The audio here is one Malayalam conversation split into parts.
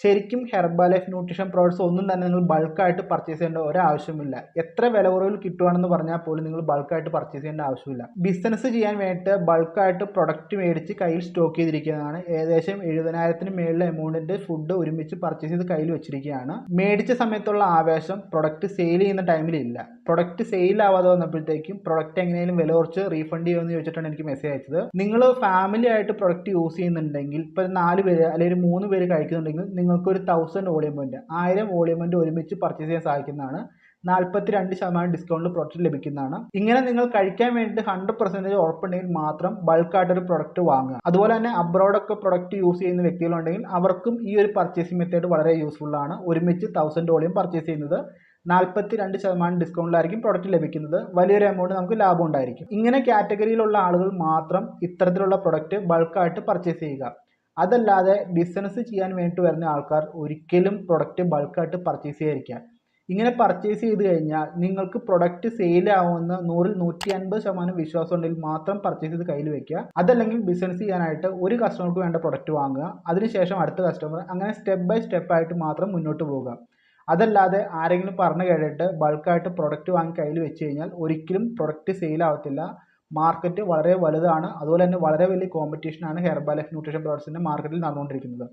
ശരിക്കും ഹെർബലൈഫ് ന്യൂട്രീഷൻ പ്രോഡക്ട്സ് ഒന്നും തന്നെ നിങ്ങൾ ബൾക്കായിട്ട് പർച്ചേസ് ചെയ്യേണ്ട ഒരാവശ്യമില്ല. എത്ര വില കുറവിൽ കിട്ടുവാണെന്ന് പറഞ്ഞാൽ പോലും നിങ്ങൾ ബൾക്കായിട്ട് പർച്ചേസ് ചെയ്യേണ്ട ആവശ്യമില്ല. ബിസിനസ് ചെയ്യാൻ വേണ്ടിയിട്ട് ബൾക്കായിട്ട് പ്രൊഡക്റ്റ് മേടിച്ച് കയ്യിൽ സ്റ്റോക്ക് ചെയ്തിരിക്കുന്നതാണ്. ഏകദേശം 70,000-ന് മേളിൽ എമൗണ്ടിന്റെ ഫുഡ് ഒരുമിച്ച് പർച്ചേസ് ചെയ്ത് കയ്യിൽ വെച്ചിരിക്കുകയാണ്. മേടിച്ച സമയത്തുള്ള ആവേശം പ്രൊഡക്റ്റ് സെയിൽ ചെയ്യുന്ന ടൈമിലില്ല. പ്രൊഡക്റ്റ് സെയിൽ ആവാതെ വന്നപ്പോഴത്തേക്കും പ്രൊഡക്റ്റ് എങ്ങനെയും വില കുറച്ച് റീഫണ്ട് ചെയ്യുമെന്ന് ചോദിച്ചിട്ടാണ് എനിക്ക് മെസ്സേജ് അയച്ചത്. നിങ്ങൾ ഫാമിലി ആയിട്ട് പ്രൊഡക്റ്റ് യൂസ് ചെയ്യുന്നുണ്ടെങ്കിൽ ഇപ്പോൾ 4 പേര് അല്ലെങ്കിൽ 3 പേര് കഴിക്കുന്നുണ്ടെങ്കിൽ നിങ്ങൾക്കൊരു 1000 വോളിയം പോയിന്റ് 1000 വോളിയം പോയിന്റ് ഒരുമിച്ച് പർച്ചേസ് ചെയ്യാൻ സാധിക്കുന്നതാണ്. 42% ഡിസ്കൗണ്ടിൽ പ്രൊഡക്റ്റ് ലഭിക്കുന്നതാണ്. ഇങ്ങനെ നിങ്ങൾ കഴിക്കാൻ വേണ്ടി 100% ഉറപ്പുണ്ടെങ്കിൽ മാത്രം ബൾക്കായിട്ട് ഒരു പ്രൊഡക്റ്റ് വാങ്ങുക. അതുപോലെ തന്നെ അബ്രോഡൊക്കെ പ്രൊഡക്റ്റ് യൂസ് ചെയ്യുന്ന വ്യക്തികളുണ്ടെങ്കിൽ അവർക്കും ഈ ഒരു പർച്ചേസിംഗ് മെത്തേഡ് വളരെ യൂസ്ഫുൾ ആണ്. ഒരുമിച്ച് 1000 വോളിയം പർച്ചേസ് ചെയ്യുന്നത് 42% ഡിസ്കൗണ്ടിലായിരിക്കും പ്രൊഡക്റ്റ് ലഭിക്കുന്നത്. വലിയൊരു എമൗണ്ട് നമുക്ക് ലാഭം ഉണ്ടായിരിക്കും. ഇങ്ങനെ കാറ്റഗറിയിലുള്ള ആളുകൾ മാത്രം ഇത്തരത്തിലുള്ള പ്രൊഡക്റ്റ് ബൾക്കായിട്ട് പർച്ചേസ് ചെയ്യുക. അതല്ലാതെ ബിസിനസ് ചെയ്യാൻ വേണ്ടി വരുന്ന ആൾക്കാർ ഒരിക്കലും പ്രൊഡക്റ്റ് ബൾക്കായിട്ട് പർച്ചേസ് ചെയ്യാതിരിക്കുക. ഇങ്ങനെ പർച്ചേസ് ചെയ്ത് കഴിഞ്ഞാൽ നിങ്ങൾക്ക് പ്രൊഡക്റ്റ് സെയിൽ ആവുമെന്ന് 100-ൽ 150% വിശ്വാസം ഉണ്ടെങ്കിൽ മാത്രം പർച്ചേസ് ചെയ്ത് കയ്യിൽ വെക്കുക. അതല്ലെങ്കിൽ ബിസിനസ് ചെയ്യാനായിട്ട് ഒരു കസ്റ്റമർക്ക് വേണ്ട പ്രൊഡക്റ്റ് വാങ്ങുക, അതിനുശേഷം അടുത്ത കസ്റ്റമർ, അങ്ങനെ സ്റ്റെപ്പ് ബൈ സ്റ്റെപ്പ് ആയിട്ട് മാത്രം മുന്നോട്ട് പോകുക. അതല്ലാതെ ആരെങ്കിലും പറഞ്ഞു കേട്ടിട്ട് ബൾക്കായിട്ട് പ്രൊഡക്റ്റ് വാങ്ങി കയ്യിൽ വെച്ച് കഴിഞ്ഞാൽ ഒരിക്കലും പ്രൊഡക്റ്റ് സെയിൽ ആവത്തില്ല. മാർക്കറ്റ് വളരെ വലുതാണ്. അതുപോലെ തന്നെ വളരെ വലിയ കോമ്പറ്റീഷനാണ് ഹെർബലൈഫ് ന്യൂട്രീഷൻ പ്രോഡക്ട്സിൻ്റെ മാർക്കറ്റിൽ നടന്നുകൊണ്ടിരിക്കുന്നത്.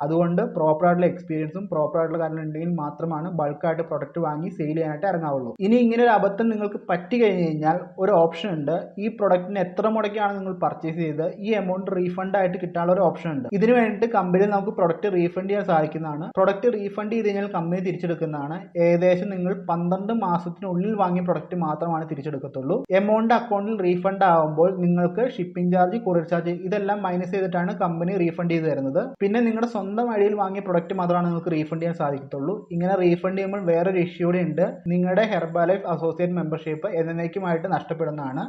അതുകൊണ്ട് പ്രോപ്പറായിട്ടുള്ള എക്സ്പീരിയൻസും പ്രോപ്പറായിട്ടുള്ള കാര്യങ്ങൾ ഉണ്ടെങ്കിൽ മാത്രമാണ് ബൾക്കായിട്ട് പ്രൊഡക്റ്റ് വാങ്ങി സെയിൽ ചെയ്യാനായിട്ട് ഇറങ്ങാവുള്ളൂ. ഇനി ഇങ്ങനെ ഒരു അബദ്ധം നിങ്ങൾക്ക് പറ്റി കഴിഞ്ഞ് കഴിഞ്ഞാൽ ഒരു ഓപ്ഷൻ ഉണ്ട്. ഈ പ്രൊഡക്റ്റിന് എത്ര മുടക്കിയാണ് നിങ്ങൾ പർച്ചേസ് ചെയ്ത് ഈ എമൗണ്ട് റീഫണ്ട് ആയിട്ട് കിട്ടാനുള്ള ഒരു ഓപ്ഷൻ ഉണ്ട്. ഇതിന് വേണ്ടിയിട്ട് കമ്പനിയിൽ നമുക്ക് പ്രൊഡക്റ്റ് റീഫണ്ട് ചെയ്യാൻ സാധിക്കുന്നതാണ്. പ്രൊഡക്റ്റ് റീഫണ്ട് ചെയ്ത് കഴിഞ്ഞാൽ കമ്പനി തിരിച്ചെടുക്കുന്നതാണ്. ഏകദേശം നിങ്ങൾ 12 മാസത്തിനുള്ളിൽ വാങ്ങിയ പ്രൊഡക്റ്റ് മാത്രമാണ് തിരിച്ചെടുക്കത്തുള്ളൂ. എമൗണ്ട് അക്കൗണ്ടിൽ റീഫണ്ട് ആകുമ്പോൾ നിങ്ങൾക്ക് ഷിപ്പിംഗ് ചാർജ്, കൊറിയർ ചാർജ് ഇതെല്ലാം മൈനസ് ചെയ്തിട്ടാണ് കമ്പനി റീഫണ്ട് ചെയ്ത് തരുന്നത്. പിന്നെ നിങ്ങളുടെ സ്വന്തം വഴിയിൽ വാങ്ങിയ പ്രൊഡക്റ്റ് മാത്രമാണ് നിങ്ങൾക്ക് റീഫണ്ട് ചെയ്യാൻ സാധിക്കത്തുള്ളൂ. ഇങ്ങനെ റീഫണ്ട് ചെയ്യുമ്പോൾ വേറൊരു ഇഷ്യൂ കൂടി ഉണ്ട്. നിങ്ങളുടെ ഹെർബലൈഫ് അസോസിയേറ്റ് മെമ്പർഷിപ്പ് എന്നേക്കുമായിട്ട് നഷ്ടപ്പെടുന്നതാണ്.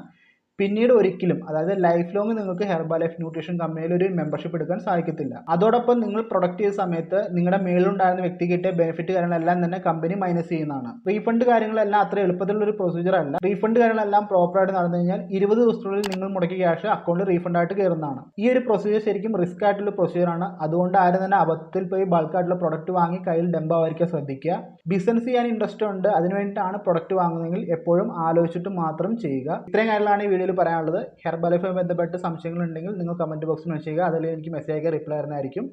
പിന്നീട് ഒരിക്കലും, അതായത് ലൈഫ് ലോങ് നിങ്ങൾക്ക് ഹെർബലൈഫ് ന്യൂട്രീഷൻ കമ്പനിയിൽ ഒരു മെമ്പർഷിപ്പ് എടുക്കാൻ സാധിക്കത്തില്ല. അതോടൊപ്പം നിങ്ങൾ പ്രൊഡക്റ്റ് ചെയ്ത സമയത്ത് നിങ്ങളുടെ മേലുണ്ടായിരുന്ന വ്യക്തി കിട്ടിയ ബെനിഫിറ്റ് കാര്യങ്ങളെല്ലാം തന്നെ കമ്പനി മൈനസ് ചെയ്യുന്നതാണ്. റീഫണ്ട് കാര്യങ്ങളെല്ലാം അത്ര എളുപ്പത്തിലുള്ള ഒരു പ്രൊസീജിയർ അല്ല. റീഫണ്ട് കാര്യങ്ങളെല്ലാം പ്രോപ്പറായിട്ട് നടന്നു കഴിഞ്ഞാൽ 20 ദിവസത്തിനുള്ളിൽ നിങ്ങൾ മുടക്കിയ ക്യാഷ് അക്കൗണ്ടിൽ റീഫണ്ട് ആയിട്ട് കയറുന്നതാണ്. ഈ ഒരു പ്രൊസീജിയർ ശരിക്കും റിസ്ക് ആയിട്ടുള്ള പ്രൊസീജിയർ ആണ്. അതുകൊണ്ട് ആരും തന്നെ അബദ്ധത്തിൽ പോയി ബൾക്കായിട്ടുള്ള പ്രൊഡക്റ്റ് വാങ്ങി കയ്യിൽ ഡംബാവായിരിക്കാൻ ശ്രദ്ധിക്കുക. ബിസിനസ് ചെയ്യാൻ ഇൻട്രസ്റ്റ് ഉണ്ട്, അതിന് വേണ്ടിയിട്ടാണ് പ്രൊഡക്റ്റ് വാങ്ങുന്നതെങ്കിൽ എപ്പോഴും ആലോചിച്ചിട്ട് മാത്രം ചെയ്യുക. ഇത്രയും കാര്യങ്ങളാണ് ഈ വീഡിയോയിൽ പറയാനുള്ളത്. ഹെർബലൈഫുമായി ബന്ധപ്പെട്ട് സംശയങ്ങൾ ഉണ്ടെങ്കിൽ നിങ്ങൾ കമന്റ് ബോക്സിൽ മെൻഷൻ ചെയ്യുക. അതിൽ എനിക്ക് മെസ്സേജ് അയക്കാൻ റിപ്ലൈ തരുന്നതായിരിക്കും.